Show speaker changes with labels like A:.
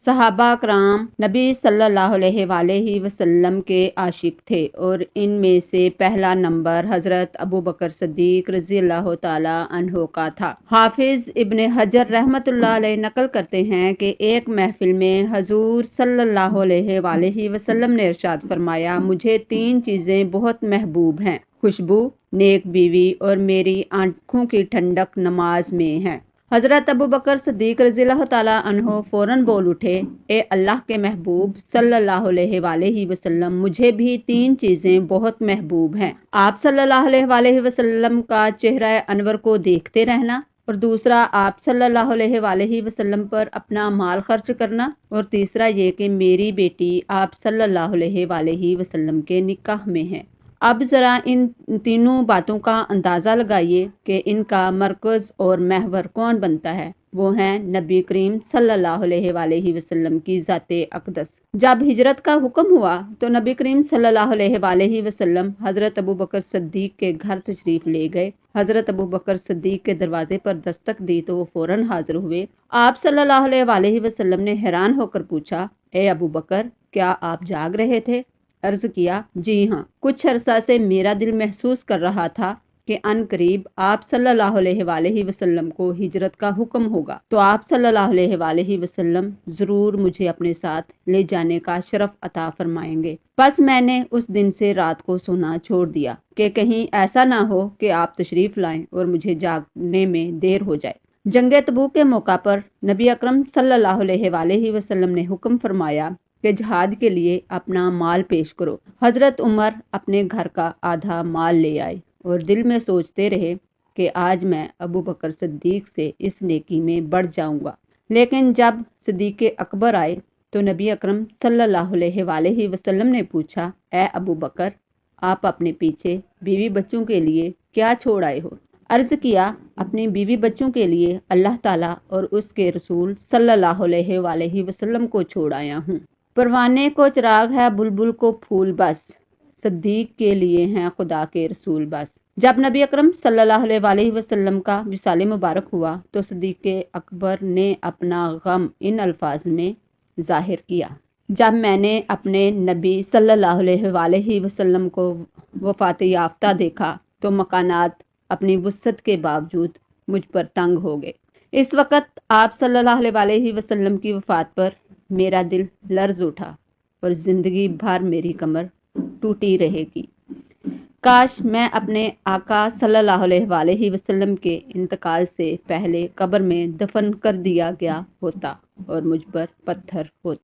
A: صحابہ کرام نبی صلی اللہ علیہ وسلم کے عاشق تھے اور ان میں سے پہلا نمبر حضرت ابو بکر صدیق رضی اللہ تعالی عنہ کا تھا۔ حافظ ابن حجر رحمۃ اللہ علیہ نقل کرتے ہیں کہ ایک محفل میں حضور صلی اللہ علیہ وسلم نے ارشاد فرمایا، مجھے 3 چیزیں بہت محبوب ہیں، خوشبو، نیک بیوی اور میری آنکھوں کی ٹھنڈک نماز میں ہے۔ حضرت ابو بکر صدیق رضی اللہ تعالیٰ عنہ فوراً بول اٹھے، اے اللہ کے محبوب صلی اللہ علیہ وسلم، مجھے بھی 3 چیزیں بہت محبوب ہیں۔ آپ صلی اللہ علیہ وسلم کا چہرہ انور کو دیکھتے رہنا، اور دوسرا آپ صلی اللہ علیہ وسلم پر اپنا مال خرچ کرنا، اور تیسرا یہ کہ میری بیٹی آپ صلی اللہ علیہ وسلم کے نکاح میں ہے۔ اب ذرا ان تینوں باتوں کا اندازہ لگائیے کہ ان کا مرکز اور محور کون بنتا ہے۔ وہ ہیں نبی کریم صلی اللہ علیہ وسلم کی ذات اقدس۔ جب ہجرت کا حکم ہوا تو نبی کریم صلی اللہ علیہ وسلم حضرت ابو بکر صدیق کے گھر تشریف لے گئے۔ حضرت ابو بکر صدیق کے دروازے پر دستک دی تو وہ فوراً حاضر ہوئے۔ آپ صلی اللہ علیہ وسلم نے حیران ہو کر پوچھا، اے ابو بکر، کیا آپ جاگ رہے تھے؟ عرض کیا، جی ہاں، کچھ عرصہ سے میرا دل محسوس کر رہا تھا کہ ان قریب آپ صلی اللہ علیہ وسلم کو ہجرت کا حکم ہوگا، تو آپ صلی اللہ علیہ وسلم ضرور مجھے اپنے ساتھ لے جانے کا شرف عطا فرمائیں گے۔ بس میں نے اس دن سے رات کو سونا چھوڑ دیا کہ کہیں ایسا نہ ہو کہ آپ تشریف لائیں اور مجھے جاگنے میں دیر ہو جائے۔ جنگ تبوک کے موقع پر نبی اکرم صلی اللہ علیہ وسلم نے حکم فرمایا کہ جہاد کے لیے اپنا مال پیش کرو۔ حضرت عمر اپنے گھر کا آدھا مال لے آئے اور دل میں سوچتے رہے کہ آج میں ابو بکر صدیق سے اس نیکی میں بڑھ جاؤں گا۔ لیکن جب صدیق اکبر آئے تو نبی اکرم صلی اللہ علیہ وسلم نے پوچھا، اے ابو بکر، آپ اپنے پیچھے بیوی بچوں کے لیے کیا چھوڑ آئے ہو؟ عرض کیا، اپنی بیوی بچوں کے لیے اللہ تعالیٰ اور اس کے رسول صلی اللہ علیہ وسلم کو چھوڑ آیا ہوں۔ پروانے کو چراغ ہے، بلبل کو پھول بس، صدیق کے لیے ہیں خدا کے رسول بس۔ جب نبی اکرم صلی اللہ علیہ وسلم کا وصال مبارک ہوا تو صدیق اکبر نے اپنا غم ان الفاظ میں ظاہر کیا، جب میں نے اپنے نبی صلی اللہ علیہ وسلم کو وفات یافتہ دیکھا تو مکانات اپنی وسعت کے باوجود مجھ پر تنگ ہو گئے۔ اس وقت آپ صلی اللہ علیہ وسلم کی وفات پر میرا دل لرز اٹھا اور زندگی بھر میری کمر ٹوٹی رہے گی۔ کاش میں اپنے آقا صلی اللہ علیہ وسلم کے انتقال سے پہلے قبر میں دفن کر دیا گیا ہوتا اور مجھ پر پتھر ہوتا۔